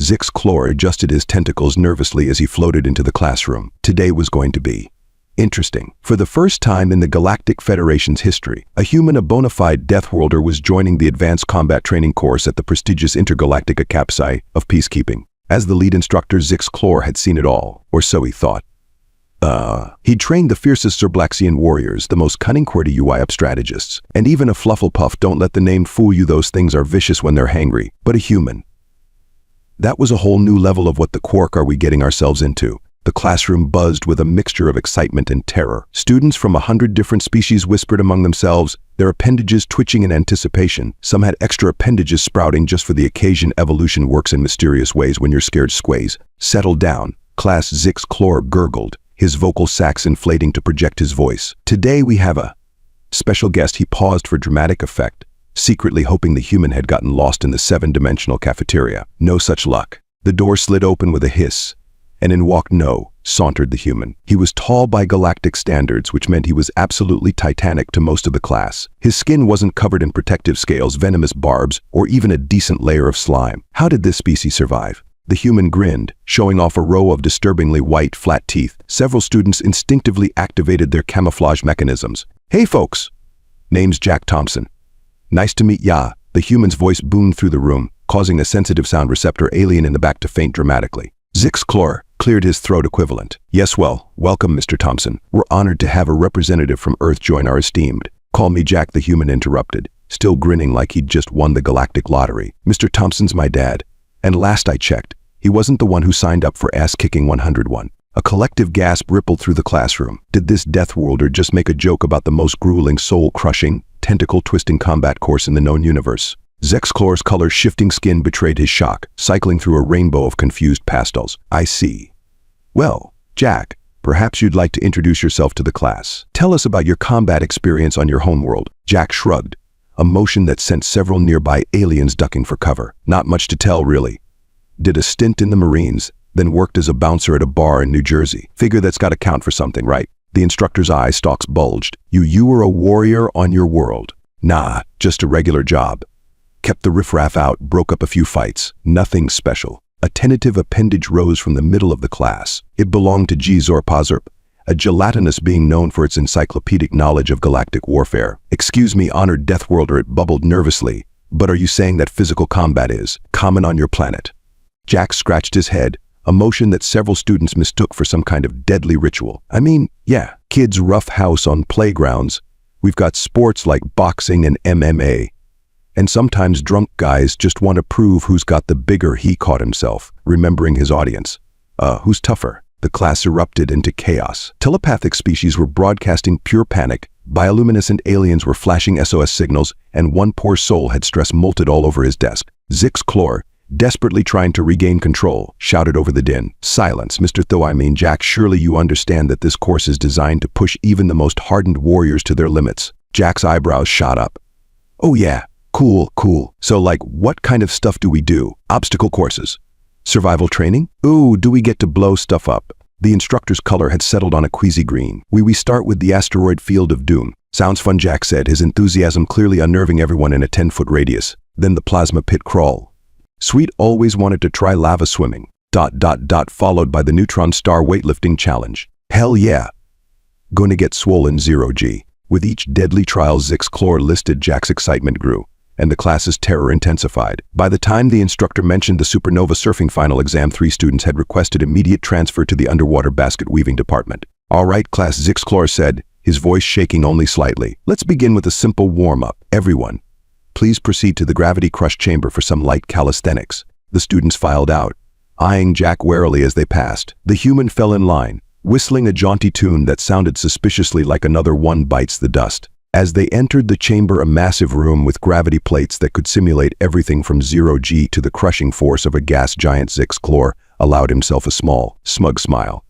Zix adjusted his tentacles nervously as he floated into the classroom. Today was going to be interesting. For the first time in the Galactic Federation's history, a human, a bona fide Deathworlder, was joining the advanced combat training course at the prestigious Intergalactic Academy of Peacekeeping. As the lead instructor, Zix had seen it all, or so he thought. He'd trained the fiercest Zerblaxian warriors, the most cunning QWERTY UI strategists, and even a Flufflepuff. Don't let the name fool you, those things are vicious when they're hangry, but a human. That was a whole new level of what the quark are we getting ourselves into. The classroom buzzed with a mixture of excitement and terror. Students from 100 different species whispered among themselves, their appendages twitching in anticipation. Some had extra appendages sprouting just for the occasion. Evolution works in mysterious ways when you're scared. Squays. Settle down, class. Zix gurgled, his vocal sacs inflating to project his voice. Today we have a special guest. He paused for dramatic effect, secretly hoping the human had gotten lost in the 7-dimensional cafeteria. No such luck. The door slid open with a hiss, and in walked sauntered the human. He was tall by galactic standards, which meant he was absolutely titanic to most of the class. His skin wasn't covered in protective scales, venomous barbs, or even a decent layer of slime. How did this species survive? The human grinned, showing off a row of disturbingly white, flat teeth. Several students instinctively activated their camouflage mechanisms. Hey folks! Name's Jack Thompson. Nice to meet ya. The human's voice boomed through the room, causing a sensitive sound receptor alien in the back to faint dramatically. Zix cleared his throat equivalent. Yes, well, welcome, Mr. Thompson. We're honored to have a representative from Earth join our esteemed. Call me Jack, the human interrupted, still grinning like he'd just won the galactic lottery. Mr. Thompson's my dad. And last I checked, he wasn't the one who signed up for ass-kicking 101. A collective gasp rippled through the classroom. Did this Deathworlder just make a joke about the most grueling, soul-crushing, tentacle-twisting combat course in the known universe? Zix color-shifting skin betrayed his shock, cycling through a rainbow of confused pastels. I see. Well, Jack, perhaps you'd like to introduce yourself to the class. Tell us about your combat experience on your homeworld. Jack shrugged, a motion that sent several nearby aliens ducking for cover. Not much to tell, really. Did a stint in the Marines, then worked as a bouncer at a bar in New Jersey. Figure that's got to count for something, right? The instructor's eye stalks bulged. You were a warrior on your world. Nah, just a regular job. Kept the riffraff out, broke up a few fights. Nothing special. A tentative appendage rose from the middle of the class. It belonged to G. Zorpazerp, a gelatinous being known for its encyclopedic knowledge of galactic warfare. Excuse me, honored Deathworlder, it bubbled nervously, but are you saying that physical combat is common on your planet? Jack scratched his head, a motion that several students mistook for some kind of deadly ritual. I mean, yeah, kids rough house on playgrounds. We've got sports like boxing and MMA. And sometimes drunk guys just want to prove who's got the bigger. He caught himself, remembering his audience. Who's tougher? The class erupted into chaos. Telepathic species were broadcasting pure panic, bioluminescent aliens were flashing SOS signals, and one poor soul had stress molted all over his desk. Zix, desperately trying to regain control, shouted over the din. Silence, Mr. Jack, surely you understand that this course is designed to push even the most hardened warriors to their limits. Jack's eyebrows shot up. Oh yeah. Cool. So like, what kind of stuff do we do? Obstacle courses? Survival training? Ooh, do we get to blow stuff up? The instructor's color had settled on a queasy green. We start with the asteroid field of doom. Sounds fun, Jack said, his enthusiasm clearly unnerving everyone in a 10-foot radius. Then the plasma pit crawl. Sweet always wanted to try lava swimming. ... followed by the neutron star weightlifting challenge. Hell yeah. Gonna get swollen 0G. With each deadly trial Zix listed, Jack's excitement grew, and the class's terror intensified. By the time the instructor mentioned the supernova surfing final exam, 3 students had requested immediate transfer to the underwater basket weaving department. All right, class, Zix said, his voice shaking only slightly. Let's begin with a simple warm-up. Everyone, please proceed to the gravity crush chamber for some light calisthenics. The students filed out, eyeing Jack warily as they passed. The human fell in line, whistling a jaunty tune that sounded suspiciously like Another One Bites the Dust. As they entered the chamber, a massive room with gravity plates that could simulate everything from 0G to the crushing force of a gas giant, Zix allowed himself a small, smug smile.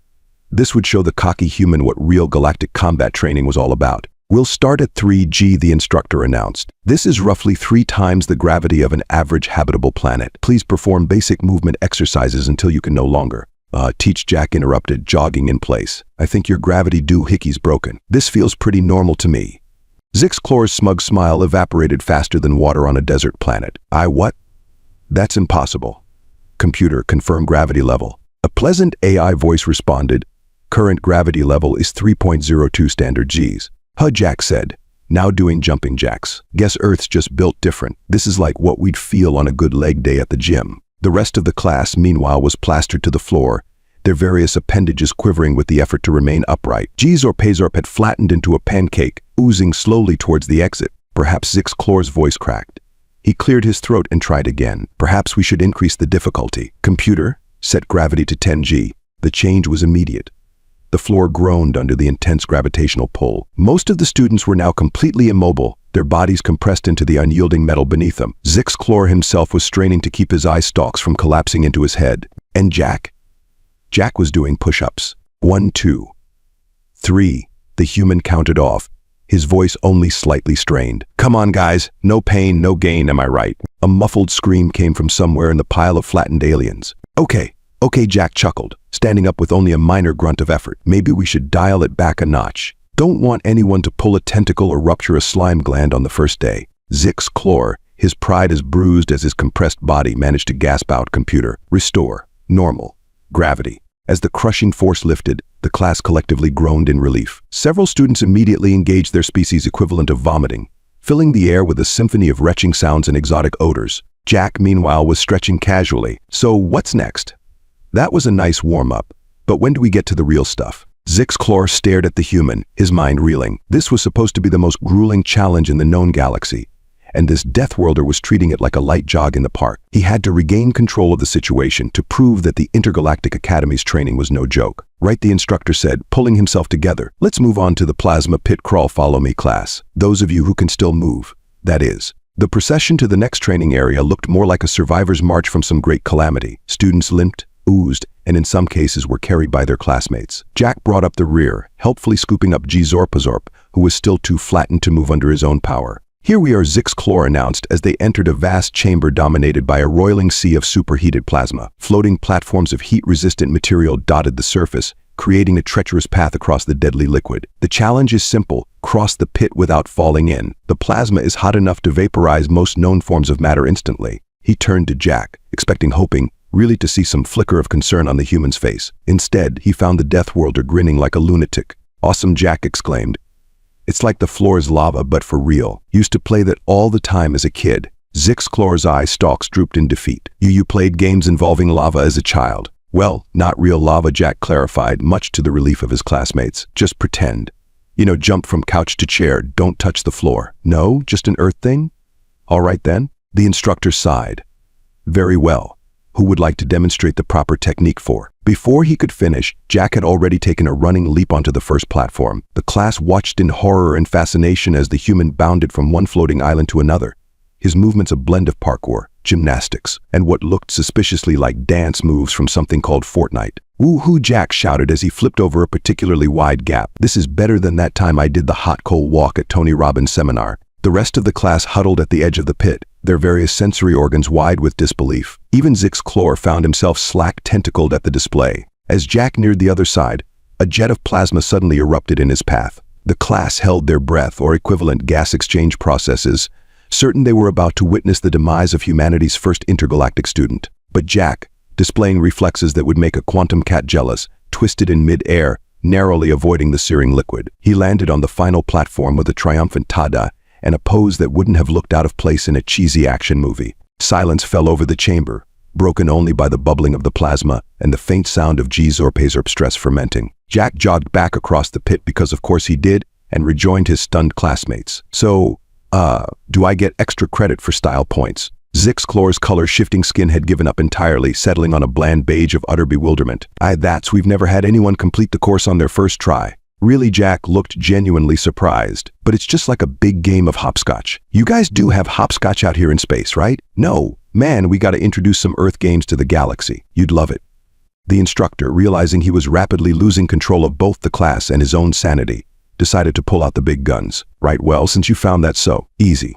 This would show the cocky human what real galactic combat training was all about. We'll start at 3G, the instructor announced. This is roughly 3 times the gravity of an average habitable planet. Please perform basic movement exercises until you can no longer. Teach, Jack interrupted, jogging in place. I think your gravity doohickey's broken. This feels pretty normal to me. Zix smug smile evaporated faster than water on a desert planet. What? That's impossible. Computer, confirm gravity level. A pleasant AI voice responded, current gravity level is 3.02 standard Gs. Jack said, now doing jumping jacks. Guess Earth's just built different. This is like what we'd feel on a good leg day at the gym. The rest of the class, meanwhile, was plastered to the floor, their various appendages quivering with the effort to remain upright. Zorp had flattened into a pancake, oozing slowly towards the exit. Perhaps Zixclor's voice cracked. He cleared his throat and tried again. Perhaps we should increase the difficulty. Computer, set gravity to 10 G. The change was immediate. The floor groaned under the intense gravitational pull. Most of the students were now completely immobile, their bodies compressed into the unyielding metal beneath them. Zixclor himself was straining to keep his eye stalks from collapsing into his head. And Jack? Jack was doing push-ups. 1, 2, 3. The human counted off, his voice only slightly strained. Come on, guys. No pain, no gain, am I right? A muffled scream came from somewhere in the pile of flattened aliens. Okay, Jack chuckled, standing up with only a minor grunt of effort. Maybe we should dial it back a notch. Don't want anyone to pull a tentacle or rupture a slime gland on the first day. Zixclor, his pride as bruised as his compressed body, managed to gasp out, computer. Restore. Normal. Gravity. As the crushing force lifted, the class collectively groaned in relief. Several students immediately engaged their species equivalent of vomiting, filling the air with a symphony of retching sounds and exotic odors. Jack, meanwhile, was stretching casually. So what's next? That was a nice warm-up, but when do we get to the real stuff? Zixclor stared at the human, his mind reeling. This was supposed to be the most grueling challenge in the known galaxy, and this Deathworlder was treating it like a light jog in the park. He had to regain control of the situation to prove that the Intergalactic Academy's training was no joke. Right, the instructor said, pulling himself together. Let's move on to the plasma pit crawl, follow me, class. Those of you who can still move, that is. The procession to the next training area looked more like a survivor's march from some great calamity. Students limped, oozed, and in some cases were carried by their classmates. Jack brought up the rear, helpfully scooping up Zorp, who was still too flattened to move under his own power. Here we are, Zixclor announced as they entered a vast chamber dominated by a roiling sea of superheated plasma. Floating platforms of heat-resistant material dotted the surface, creating a treacherous path across the deadly liquid. The challenge is simple: cross the pit without falling in. The plasma is hot enough to vaporize most known forms of matter instantly. He turned to Jack, hoping really to see some flicker of concern on the human's face. Instead, he found the Deathworlder grinning like a lunatic. Awesome, Jack exclaimed. It's like the floor's lava, but for real. Used to play that all the time as a kid. Zixclor's eye stalks drooped in defeat. You played games involving lava as a child. Well, not real lava, Jack clarified, much to the relief of his classmates. Just pretend. Jump from couch to chair, don't touch the floor. No, just an earth thing? All right then. The instructor sighed. Very well. Who would like to demonstrate the proper technique for? Before he could finish, Jack had already taken a running leap onto the first platform. The class watched in horror and fascination as the human bounded from one floating island to another. His movements a blend of parkour, gymnastics, and what looked suspiciously like dance moves from something called Fortnite. Woohoo, Jack shouted as he flipped over a particularly wide gap. This is better than that time I did the hot coal walk at Tony Robbins' seminar. The rest of the class huddled at the edge of the pit, their various sensory organs wide with disbelief. Even Zixclor found himself slack-tentacled at the display. As Jack neared the other side, a jet of plasma suddenly erupted in his path. The class held their breath, or equivalent gas exchange processes, certain they were about to witness the demise of humanity's first intergalactic student. But Jack, displaying reflexes that would make a quantum cat jealous, twisted in mid-air, narrowly avoiding the searing liquid. He landed on the final platform with a triumphant tada, and a pose that wouldn't have looked out of place in a cheesy action movie. Silence fell over the chamber, broken only by the bubbling of the plasma and the faint sound of Zorp stress fermenting. Jack jogged back across the pit because of course he did, and rejoined his stunned classmates. So, do I get extra credit for style points? Zixclor's color-shifting skin had given up entirely, settling on a bland beige of utter bewilderment. We've never had anyone complete the course on their first try. Really, Jack looked genuinely surprised. But it's just like a big game of hopscotch. You guys do have hopscotch out here in space, right? No. Man, we gotta introduce some Earth games to the galaxy. You'd love it. The instructor, realizing he was rapidly losing control of both the class and his own sanity, decided to pull out the big guns. Right, well, since you found that so easy,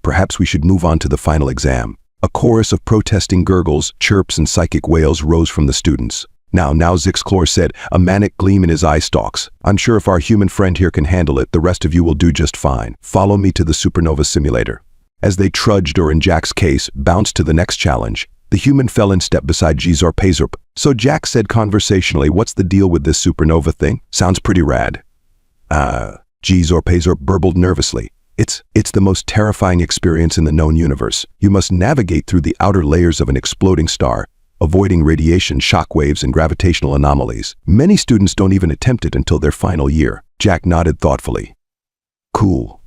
perhaps we should move on to the final exam. A chorus of protesting gurgles, chirps, and psychic wails rose from the students. Now, Zixclor said, a manic gleam in his eye stalks. I'm sure if our human friend here can handle it, the rest of you will do just fine. Follow me to the supernova simulator. As they trudged, or in Jack's case, bounced to the next challenge, The human fell in step beside Gzorp. So Jack said conversationally, "What's the deal with this supernova thing? Sounds pretty rad." Gzorp burbled nervously. It's the most terrifying experience in the known universe. You must navigate through the outer layers of an exploding star, avoiding radiation, shockwaves, and gravitational anomalies. Many students don't even attempt it until their final year. Jack nodded thoughtfully. Cool.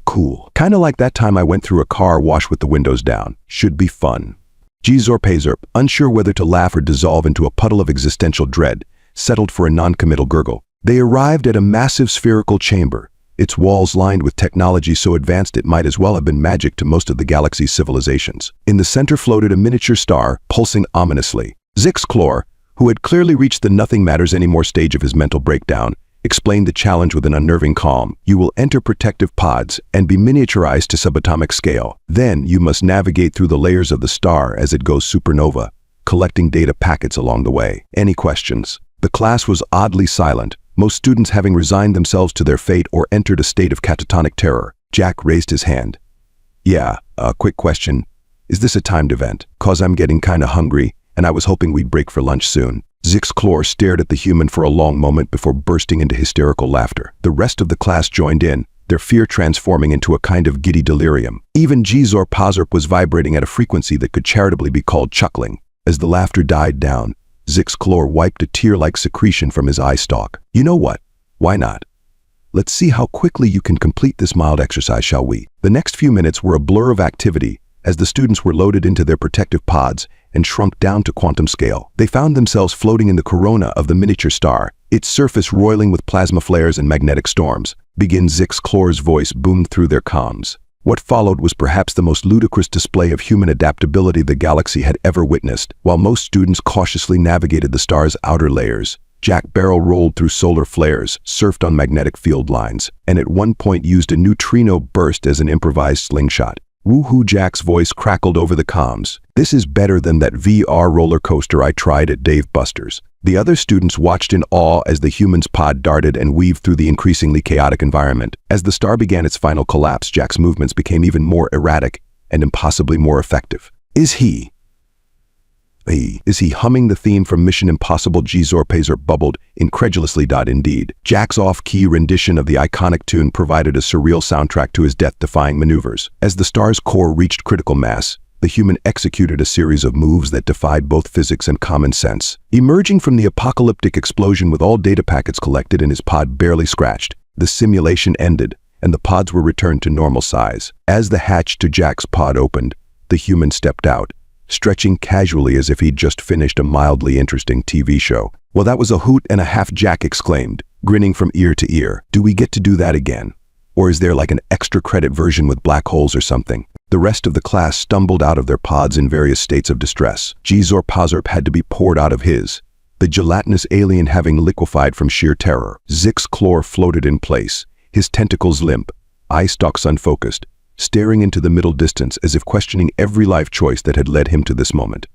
Kinda like that time I went through a car wash with the windows down. Should be fun. Gzorp, unsure whether to laugh or dissolve into a puddle of existential dread, settled for a non-committal gurgle. They arrived at a massive spherical chamber, its walls lined with technology so advanced it might as well have been magic to most of the galaxy's civilizations. In the center floated a miniature star, pulsing ominously. Zixclor, who had clearly reached the nothing matters anymore stage of his mental breakdown, explained the challenge with an unnerving calm. You will enter protective pods and be miniaturized to subatomic scale. Then you must navigate through the layers of the star as it goes supernova, collecting data packets along the way. Any questions? The class was oddly silent, most students having resigned themselves to their fate or entered a state of catatonic terror. Jack raised his hand. Yeah, a quick question. Is this a timed event? 'Cause I'm getting kinda hungry, and I was hoping we'd break for lunch soon. Zixclor stared at the human for a long moment before bursting into hysterical laughter. The rest of the class joined in, their fear transforming into a kind of giddy delirium. Even Gzorp was vibrating at a frequency that could charitably be called chuckling. As the laughter died down, Zixclor wiped a tear-like secretion from his eye stalk. You know what? Why not? Let's see how quickly you can complete this mild exercise, shall we? The next few minutes were a blur of activity as the students were loaded into their protective pods and shrunk down to quantum scale. They found themselves floating in the corona of the miniature star, its surface roiling with plasma flares and magnetic storms. Zixclor's voice boomed through their comms. What followed was perhaps the most ludicrous display of human adaptability the galaxy had ever witnessed. While most students cautiously navigated the star's outer layers, Jack barrel rolled through solar flares, surfed on magnetic field lines, and at one point used a neutrino burst as an improvised slingshot. Woohoo! Jack's voice crackled over the comms. This is better than that VR roller coaster I tried at Dave Buster's. The other students watched in awe as the human's pod darted and weaved through the increasingly chaotic environment. As the star began its final collapse, Jack's movements became even more erratic and impossibly more effective. Is he humming the theme from Mission Impossible? Gzorp bubbled, incredulously. Indeed. Jack's off-key rendition of the iconic tune provided a surreal soundtrack to his death-defying maneuvers. As the star's core reached critical mass, the human executed a series of moves that defied both physics and common sense. Emerging from the apocalyptic explosion with all data packets collected and his pod barely scratched, the simulation ended, and the pods were returned to normal size. As the hatch to Jack's pod opened, the human stepped out, stretching casually as if he'd just finished a mildly interesting TV show. Well, that was a hoot and a half, Jack exclaimed, grinning from ear to ear. Do we get to do that again? Or is there like an extra credit version with black holes or something? The rest of the class stumbled out of their pods in various states of distress. Gzorp had to be poured out of his, the gelatinous alien having liquefied from sheer terror. Zixclor floated in place, his tentacles limp, eye stalks unfocused, staring into the middle distance as if questioning every life choice that had led him to this moment.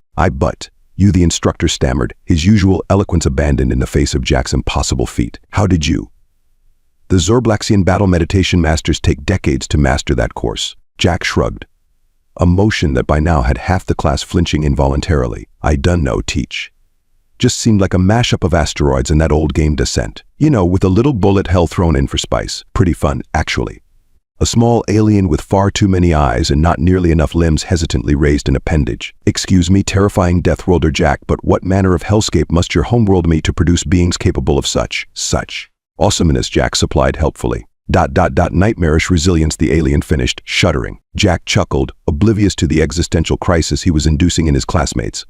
You, the instructor stammered, his usual eloquence abandoned in the face of Jack's impossible feat. How did you? The Zorblaxian battle meditation masters take decades to master that course. Jack shrugged, a motion that by now had half the class flinching involuntarily. I done no teach. Just seemed like a mashup of asteroids and that old game Descent. You know, with a little bullet hell thrown in for spice. Pretty fun, actually. A small alien with far too many eyes and not nearly enough limbs hesitantly raised an appendage. Excuse me, terrifying Deathworlder Jack, but what manner of hellscape must your homeworld me to produce beings capable of such awesomeness? Jack supplied helpfully. Nightmarish resilience, the alien finished, shuddering. Jack chuckled, oblivious to the existential crisis he was inducing in his classmates.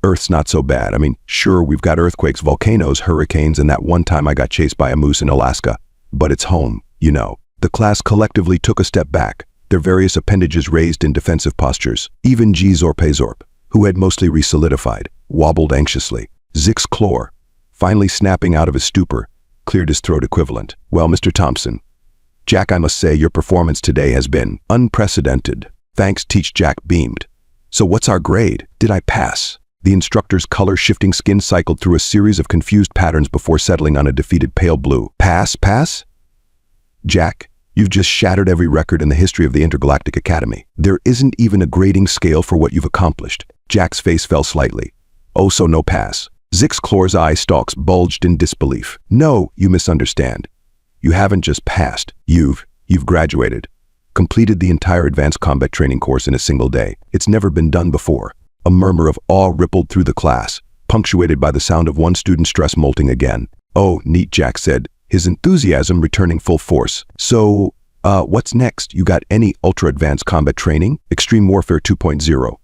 Earth's not so bad. I mean, sure, we've got earthquakes, volcanoes, hurricanes, and that one time I got chased by a moose in Alaska. But it's home, you know. The class collectively took a step back, their various appendages raised in defensive postures. Even Gzorp, who had mostly resolidified, wobbled anxiously. Zixclor, finally snapping out of his stupor, cleared his throat equivalent. Well, Mr. Thompson, Jack, I must say your performance today has been unprecedented. Thanks, Teach. Jack beamed. So what's our grade? Did I pass? The instructor's color-shifting skin cycled through a series of confused patterns before settling on a defeated pale blue. Pass? Jack, You've just shattered every record in the history of the Intergalactic Academy. There isn't even a grading scale for what you've accomplished. Jack's face fell slightly. Oh, so no pass. Zixclor's eye stalks bulged in disbelief. No, you misunderstand. You haven't just passed. You've graduated. Completed the entire advanced combat training course in a single day. It's never been done before. A murmur of awe rippled through the class, punctuated by the sound of one student's stress molting again. Oh, neat, Jack said, his enthusiasm returning full force. So, what's next? You got any ultra-advanced combat training? Extreme Warfare 2.0.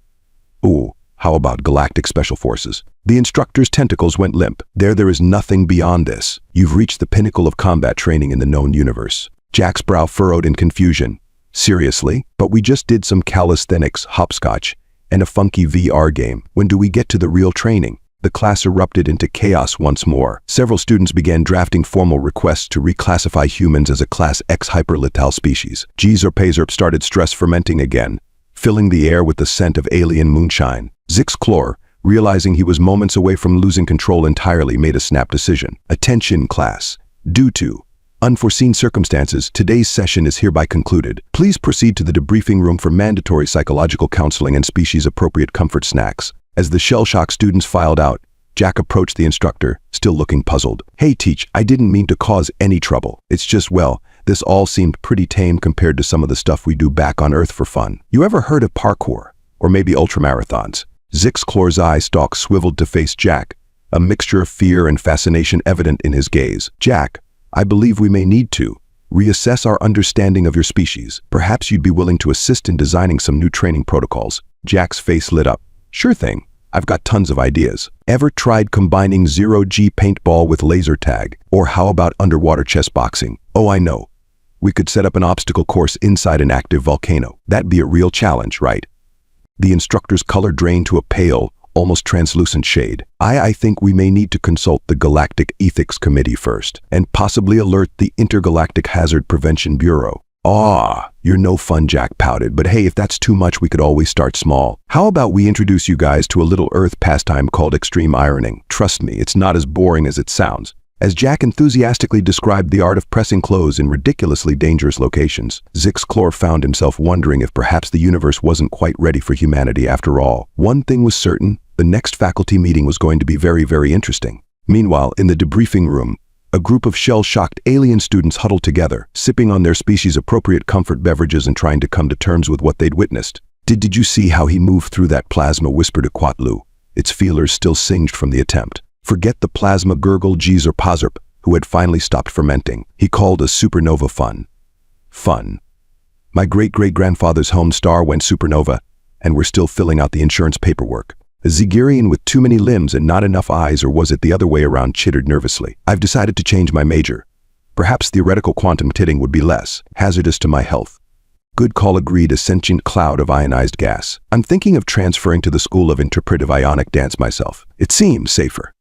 Ooh, how about Galactic Special Forces? The instructor's tentacles went limp. There is nothing beyond this. You've reached the pinnacle of combat training in the known universe. Jack's brow furrowed in confusion. Seriously? But we just did some calisthenics, hopscotch, and a funky VR game. When do we get to the real training? The class erupted into chaos once more. Several students began drafting formal requests to reclassify humans as a Class X hyperlethal species. Pazerp started stress fermenting again, filling the air with the scent of alien moonshine. Zixclor, realizing he was moments away from losing control entirely, made a snap decision. Attention, class. Due to unforeseen circumstances, today's session is hereby concluded. Please proceed to the debriefing room for mandatory psychological counseling and species-appropriate comfort snacks. As the shell-shocked students filed out, Jack approached the instructor, still looking puzzled. Hey, Teach, I didn't mean to cause any trouble. It's just, well, this all seemed pretty tame compared to some of the stuff we do back on Earth for fun. You ever heard of parkour? Or maybe ultramarathons? Zixclor's eye stalk swiveled to face Jack, a mixture of fear and fascination evident in his gaze. Jack, I believe we may need to reassess our understanding of your species. Perhaps you'd be willing to assist in designing some new training protocols. Jack's face lit up. Sure thing. I've got tons of ideas. Ever tried combining zero-G paintball with laser tag? Or how about underwater chess boxing? Oh, I know. We could set up an obstacle course inside an active volcano. That'd be a real challenge, right? The instructor's color drained to a pale, almost translucent shade. I think we may need to consult the Galactic Ethics Committee first, and possibly alert the Intergalactic Hazard Prevention Bureau. Ah, you're no fun, Jack pouted, but hey, if that's too much, we could always start small. How about we introduce you guys to a little Earth pastime called extreme ironing? Trust me, it's not as boring as it sounds. As Jack enthusiastically described the art of pressing clothes in ridiculously dangerous locations, Zixclor found himself wondering if perhaps the universe wasn't quite ready for humanity after all. One thing was certain, the next faculty meeting was going to be very, very interesting. Meanwhile, in the debriefing room, a group of shell-shocked alien students huddled together, sipping on their species-appropriate comfort beverages and trying to come to terms with what they'd witnessed. Did you see how he moved through that plasma? Whispered Quatlu, its feelers still singed from the attempt. Forget the plasma, gurgled Pazerp, who had finally stopped fermenting. He called a supernova fun. Fun. My great-great-grandfather's home star went supernova, and we're still filling out the insurance paperwork. A Zigirian with too many limbs and not enough eyes, or was it the other way around, chittered nervously. I've decided to change my major. Perhaps theoretical quantum titting would be less hazardous to my health. Good call, agreed a sentient cloud of ionized gas. I'm thinking of transferring to the School of Interpretive Ionic Dance myself. It seems safer.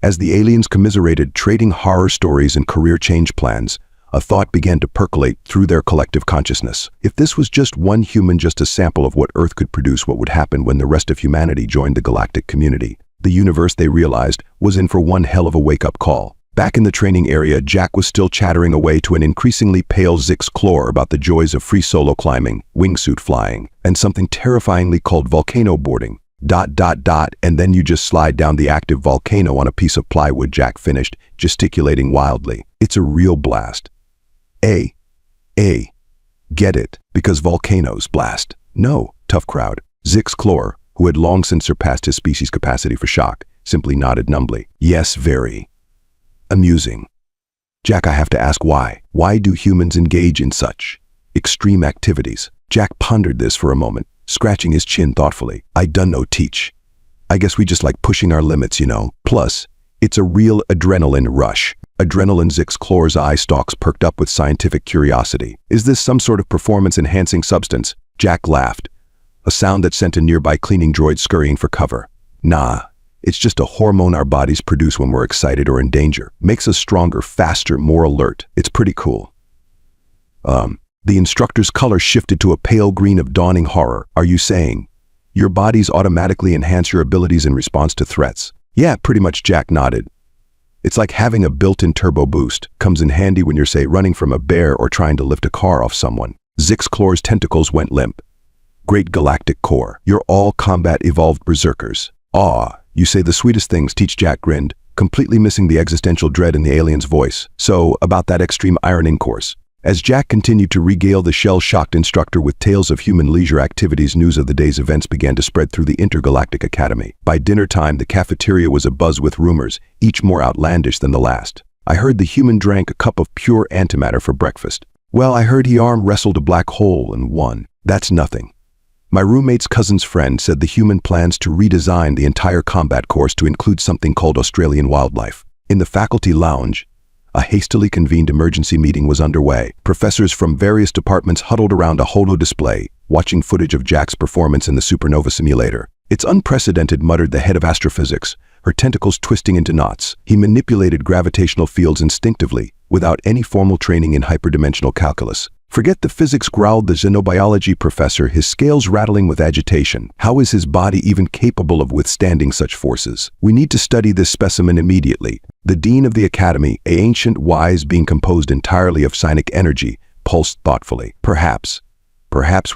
As the aliens commiserated, trading horror stories and career change plans, a thought began to percolate through their collective consciousness. If this was just one human, just a sample of what Earth could produce, what would happen when the rest of humanity joined the galactic community? The universe, they realized, was in for one hell of a wake-up call. Back in the training area, Jack was still chattering away to an increasingly pale Zixclor about the joys of free solo climbing, wingsuit flying, and something terrifyingly called volcano boarding. ... And then you just slide down the active volcano on a piece of plywood, Jack finished, gesticulating wildly. It's a real blast. Get it? Because volcanoes blast. No, tough crowd. Zixclor, who had long since surpassed his species' capacity for shock, simply nodded numbly. Yes, very amusing. Jack, I have to ask why. Why do humans engage in such extreme activities? Jack pondered this for a moment, scratching his chin thoughtfully. I dunno, Teach. I guess we just like pushing our limits, you know. Plus, it's a real adrenaline rush. Adrenaline. Zixclor's eye stalks perked up with scientific curiosity. Is this some sort of performance-enhancing substance? Jack laughed, a sound that sent a nearby cleaning droid scurrying for cover. Nah, it's just a hormone our bodies produce when we're excited or in danger. Makes us stronger, faster, more alert. It's pretty cool. The instructor's color shifted to a pale green of dawning horror. Are you saying your bodies automatically enhance your abilities in response to threats? Yeah, pretty much, Jack nodded. It's like having a built-in turbo boost. Comes in handy when you're, say, running from a bear or trying to lift a car off someone. Zixclor's tentacles went limp. Great Galactic Core, you're all combat-evolved berserkers. Aw, you say the sweetest things, Teach Jack grinned, completely missing the existential dread in the alien's voice. So, about that extreme ironing course. As Jack continued to regale the shell-shocked instructor with tales of human leisure activities, news of the day's events began to spread through the Intergalactic Academy. By dinner time, the cafeteria was abuzz with rumors, each more outlandish than the last. I heard the human drank a cup of pure antimatter for breakfast. Well, I heard he arm-wrestled a black hole and won. That's nothing. My roommate's cousin's friend said the human plans to redesign the entire combat course to include something called Australian wildlife. In the faculty lounge, a hastily convened emergency meeting was underway. Professors from various departments huddled around a holo display, watching footage of Jack's performance in the supernova simulator. It's unprecedented, muttered the head of astrophysics, her tentacles twisting into knots. He manipulated gravitational fields instinctively, without any formal training in hyperdimensional calculus. Forget the physics, growled the xenobiology professor, his scales rattling with agitation. How is his body even capable of withstanding such forces? We need to study this specimen immediately. The dean of the academy, a ancient wise being composed entirely of psionic energy, pulsed thoughtfully. Perhaps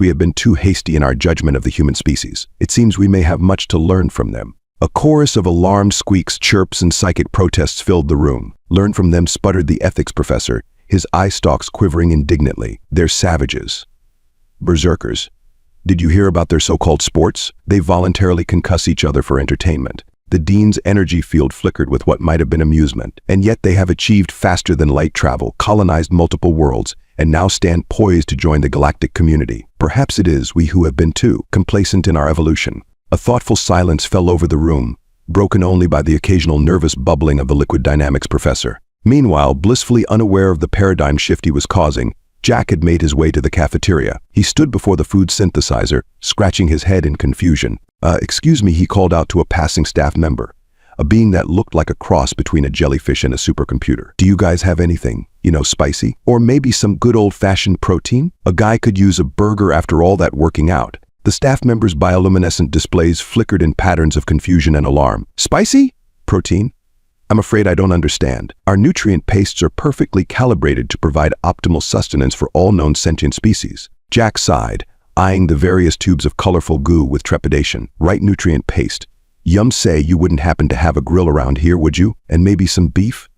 we have been too hasty in our judgment of the human species. It seems we may have much to learn from them. A chorus of alarmed squeaks, chirps, and psychic protests filled the room. Learn from them, sputtered the ethics professor, his eye stalks quivering indignantly. They're savages. Berserkers. Did you hear about their so-called sports? They voluntarily concuss each other for entertainment. The dean's energy field flickered with what might have been amusement, and yet they have achieved faster than light travel, colonized multiple worlds, and now stand poised to join the galactic community. Perhaps it is we who have been too complacent in our evolution. A thoughtful silence fell over the room, broken only by the occasional nervous bubbling of the liquid dynamics professor. Meanwhile, blissfully unaware of the paradigm shift he was causing, Jack had made his way to the cafeteria. He stood before the food synthesizer, scratching his head in confusion. Excuse me, he called out to a passing staff member, a being that looked like a cross between a jellyfish and a supercomputer. Do you guys have anything, spicy? Or maybe some good old-fashioned protein? A guy could use a burger after all that working out. The staff member's bioluminescent displays flickered in patterns of confusion and alarm. Spicy? Protein? I'm afraid I don't understand. Our nutrient pastes are perfectly calibrated to provide optimal sustenance for all known sentient species. Jack sighed, eyeing the various tubes of colorful goo with trepidation. Right nutrient paste. Yum, say you wouldn't happen to have a grill around here, would you? And maybe some beef?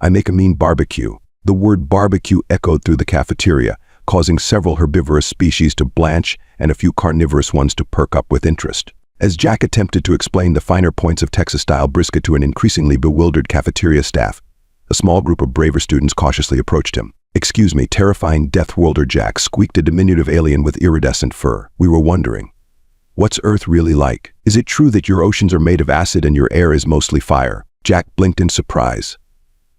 I make a mean barbecue. The word barbecue echoed through the cafeteria, causing several herbivorous species to blanch and a few carnivorous ones to perk up with interest. As Jack attempted to explain the finer points of Texas-style brisket to an increasingly bewildered cafeteria staff, a small group of braver students cautiously approached him. Excuse me, terrifying Deathworlder, Jack, squeaked a diminutive alien with iridescent fur. We were wondering, what's Earth really like? Is it true that your oceans are made of acid and your air is mostly fire? Jack blinked in surprise,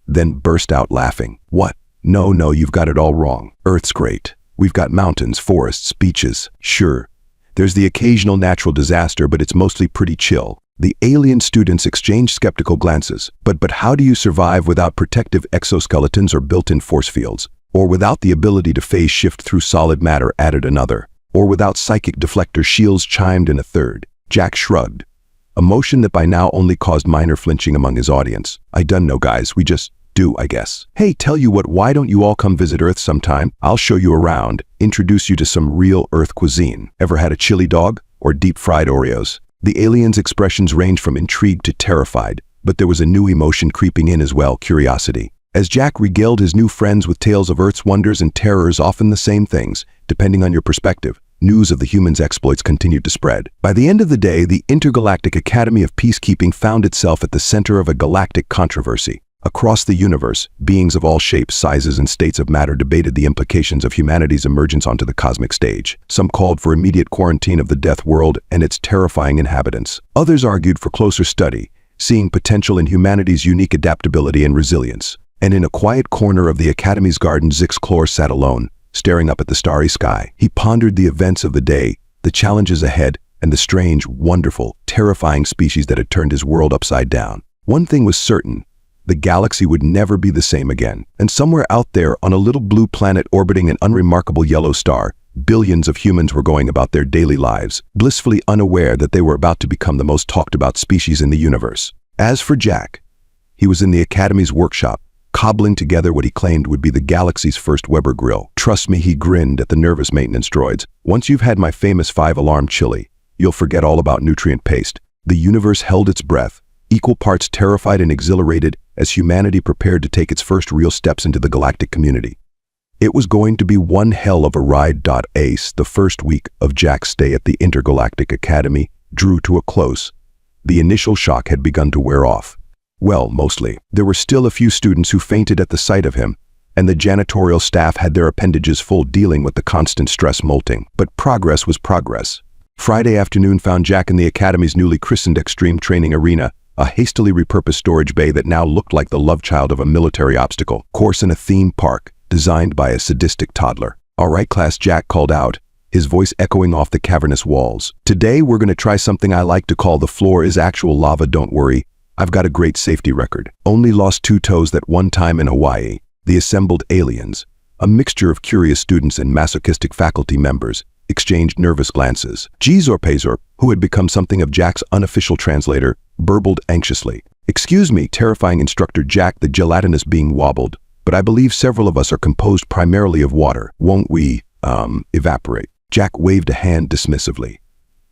then burst out laughing. What? No, you've got it all wrong. Earth's great. We've got mountains, forests, beaches. Sure, there's the occasional natural disaster, but it's mostly pretty chill. The alien students exchanged skeptical glances. But how do you survive without protective exoskeletons or built-in force fields? Or without the ability to phase shift through solid matter, added another. Or without psychic deflector shields, chimed in a third. Jack shrugged, a motion that by now only caused minor flinching among his audience. I done know, guys, we just do, I guess. Hey, tell you what, why don't you all come visit Earth sometime? I'll show you around, introduce you to some real Earth cuisine. Ever had a chili dog? Or deep-fried Oreos? The alien's expressions ranged from intrigued to terrified, but there was a new emotion creeping in as well, curiosity. As Jack regaled his new friends with tales of Earth's wonders and terrors, often the same things, depending on your perspective, news of the humans' exploits continued to spread. By the end of the day, the Intergalactic Academy of Peacekeeping found itself at the center of a galactic controversy. Across the universe, beings of all shapes, sizes, and states of matter debated the implications of humanity's emergence onto the cosmic stage. Some called for immediate quarantine of the death world and its terrifying inhabitants. Others argued for closer study, seeing potential in humanity's unique adaptability and resilience. And in a quiet corner of the Academy's garden, Zixclor sat alone, staring up at the starry sky. He pondered the events of the day, the challenges ahead, and the strange, wonderful, terrifying species that had turned his world upside down. One thing was certain. The galaxy would never be the same again. And somewhere out there, on a little blue planet orbiting an unremarkable yellow star, billions of humans were going about their daily lives, blissfully unaware that they were about to become the most talked about species in the universe. As for Jack, He was in the Academy's workshop, cobbling together what he claimed would be the galaxy's first Weber grill. Trust me, he grinned at the nervous maintenance droids. Once you've had my famous 5-alarm chili, you'll forget all about nutrient paste. The universe held its breath, equal parts terrified and exhilarated as humanity prepared to take its first real steps into the galactic community. It was going to be one hell of a ride. Ace, the first week of Jack's stay at the Intergalactic Academy, drew to a close. The initial shock had begun to wear off. Well, mostly. There were still a few students who fainted at the sight of him, and the janitorial staff had their appendages full dealing with the constant stress molting. But progress was progress. Friday afternoon found Jack in the Academy's newly christened Extreme Training Arena, a hastily repurposed storage bay that now looked like the love child of a military obstacle course in a theme park designed by a sadistic toddler. "All right, class," Jack called out, his voice echoing off the cavernous walls. "Today we're going to try something I like to call the floor is actual lava. Don't worry, I've got a great safety record. Only lost 2 toes that one time in Hawaii." The assembled aliens, a mixture of curious students and masochistic faculty members, exchanged nervous glances. Gzorpazor, who had become something of Jack's unofficial translator, burbled anxiously. "Excuse me, terrifying instructor Jack," the gelatinous being wobbled, "but I believe several of us are composed primarily of water. Won't we, evaporate?" Jack waved a hand dismissively.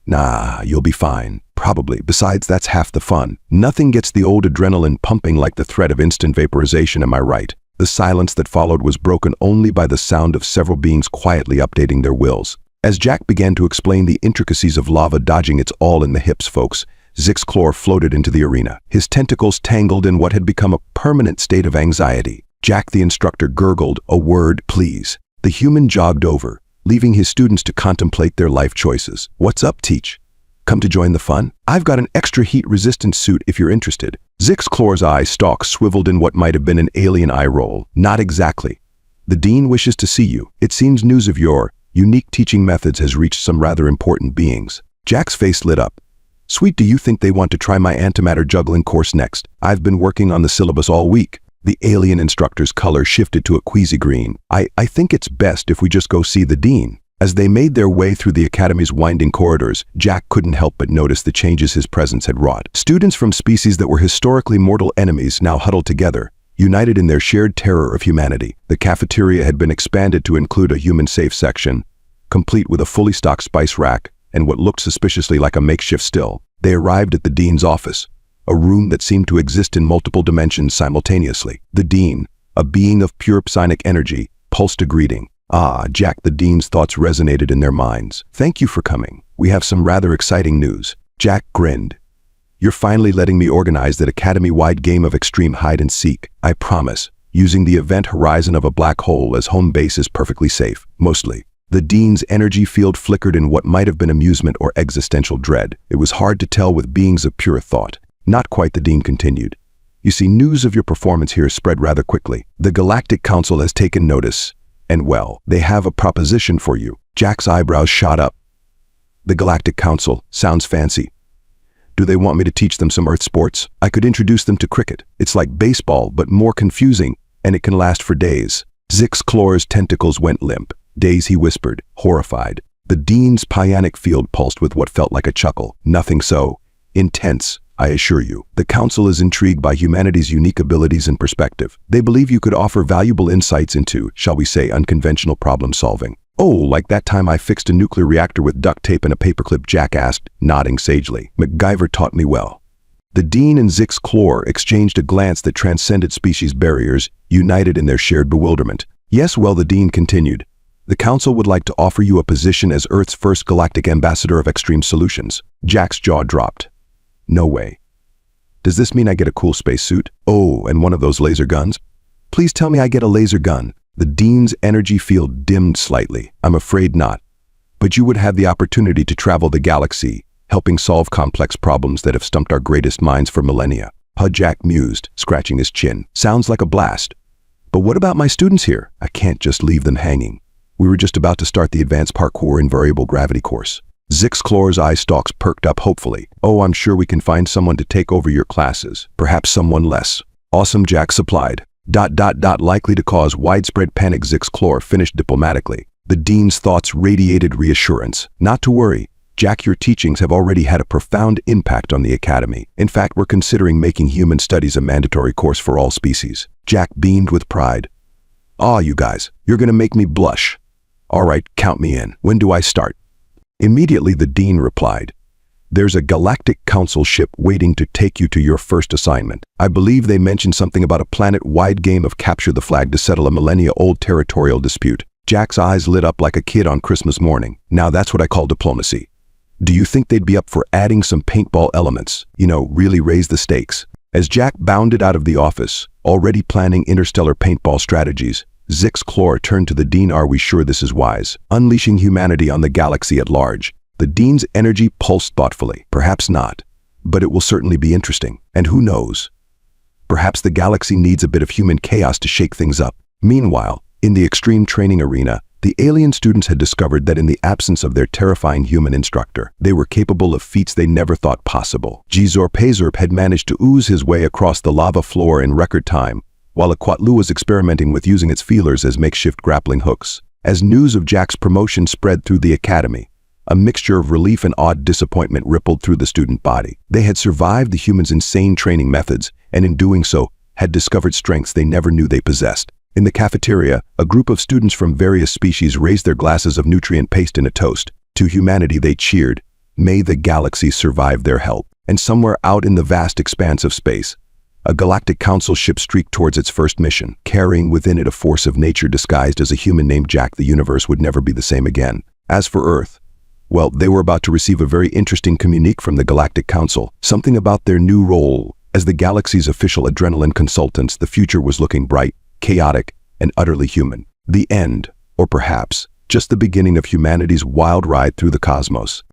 "Nah, you'll be fine. Probably. Besides, that's half the fun. Nothing gets the old adrenaline pumping like the threat of instant vaporization, am I right?" The silence that followed was broken only by the sound of several beings quietly updating their wills. As Jack began to explain the intricacies of lava dodging its all in the hips, folks, Zixclor floated into the arena, his tentacles tangled in what had become a permanent state of anxiety. Jack, the instructor, gurgled, "A word, please." The human jogged over, leaving his students to contemplate their life choices. "What's up, Teach? Come to join the fun? I've got an extra heat-resistant suit if you're interested." Zixclor's eye stalk swiveled in what might have been an alien eye roll. "Not exactly. The dean wishes to see you. It seems news of your unique teaching methods has reached some rather important beings." Jack's face lit up. "Sweet, do you think they want to try my antimatter juggling course next? I've been working on the syllabus all week." The alien instructor's color shifted to a queasy green. I think it's best if we just go see the dean." As they made their way through the Academy's winding corridors, Jack couldn't help but notice the changes his presence had wrought. Students from species that were historically mortal enemies now huddled together, united in their shared terror of humanity. The cafeteria had been expanded to include a human-safe section, complete with a fully stocked spice rack and what looked suspiciously like a makeshift still. They arrived at the dean's office, a room that seemed to exist in multiple dimensions simultaneously. The dean, a being of pure psionic energy, pulsed a greeting. "Ah, Jack," the dean's thoughts resonated in their minds. "Thank you for coming. We have some rather exciting news." Jack grinned. "You're finally letting me organize that Academy-wide game of extreme hide-and-seek. I promise, using the event horizon of a black hole as home base is perfectly safe, mostly." The dean's energy field flickered in what might have been amusement or existential dread. It was hard to tell with beings of pure thought. "Not quite," the dean continued. "You see, news of your performance here spread rather quickly. The Galactic Council has taken notice, and well, they have a proposition for you." Jack's eyebrows shot up. "The Galactic Council sounds fancy. Do they want me to teach them some Earth sports? I could introduce them to cricket. It's like baseball, but more confusing, and it can last for days." Zixclor's tentacles went limp. "Days," he whispered, horrified. The dean's pionic field pulsed with what felt like a chuckle. "Nothing so intense, I assure you. The Council is intrigued by humanity's unique abilities and perspective. They believe you could offer valuable insights into, shall we say, unconventional problem solving." "Oh, like that time I fixed a nuclear reactor with duct tape and a paperclip?" Jack asked, nodding sagely. "MacGyver taught me well." The dean and Zixclor exchanged a glance that transcended species barriers, united in their shared bewilderment. "Yes, well," the dean continued, "the Council would like to offer you a position as Earth's first galactic ambassador of extreme solutions." Jack's jaw dropped. "No way. Does this mean I get a cool spacesuit? Oh, and one of those laser guns? Please tell me I get a laser gun." The dean's energy field dimmed slightly. "I'm afraid not. But you would have the opportunity to travel the galaxy, helping solve complex problems that have stumped our greatest minds for millennia." Jack mused, scratching his chin. "Sounds like a blast. But what about my students here? I can't just leave them hanging. We were just about to start the advanced parkour in variable gravity course." Zixclor's eye stalks perked up hopefully. "Oh, I'm sure we can find someone to take over your classes. Perhaps someone less awesome," Jack supplied. Likely to cause widespread panic," Zixclor finished diplomatically. The dean's thoughts radiated reassurance. "Not to worry. Jack, your teachings have already had a profound impact on the Academy. In fact, we're considering making human studies a mandatory course for all species. Jack beamed with pride. "Ah, you guys, you're gonna make me blush. All right, count me in. When do I start?" Immediately, the dean replied, "There's a Galactic Council ship waiting to take you to your first assignment. I believe they mentioned something about a planet-wide game of capture the flag to settle a millennia-old territorial dispute." Jack's eyes lit up like a kid on Christmas morning. "Now that's what I call diplomacy. Do you think they'd be up for adding some paintball elements? Really raise the stakes?" As Jack bounded out of the office, already planning interstellar paintball strategies, Zix Chlor turned to the dean. "Are we sure this is wise? Unleashing humanity on the galaxy at large?" The dean's energy pulsed thoughtfully. "Perhaps not, but it will certainly be interesting. And who knows? Perhaps the galaxy needs a bit of human chaos to shake things up." Meanwhile, in the extreme training arena, the alien students had discovered that in the absence of their terrifying human instructor, they were capable of feats they never thought possible. Gzor Pazerp had managed to ooze his way across the lava floor in record time, while Aquatlu was experimenting with using its feelers as makeshift grappling hooks. As news of Jack's promotion spread through the Academy, a mixture of relief and odd disappointment rippled through the student body. They had survived the humans' insane training methods, and in doing so, had discovered strengths they never knew they possessed. In the cafeteria, a group of students from various species raised their glasses of nutrient paste in a toast. To humanity they cheered, "May the galaxy survive their help." And somewhere out in the vast expanse of space, a Galactic Council ship streaked towards its first mission, carrying within it a force of nature disguised as a human named Jack. The universe would never be the same again. As for Earth, well, they were about to receive a very interesting communique from the Galactic Council, something about their new role. As the galaxy's official adrenaline consultants, the future was looking bright, chaotic, and utterly human. The end, or perhaps just the beginning of humanity's wild ride through the cosmos.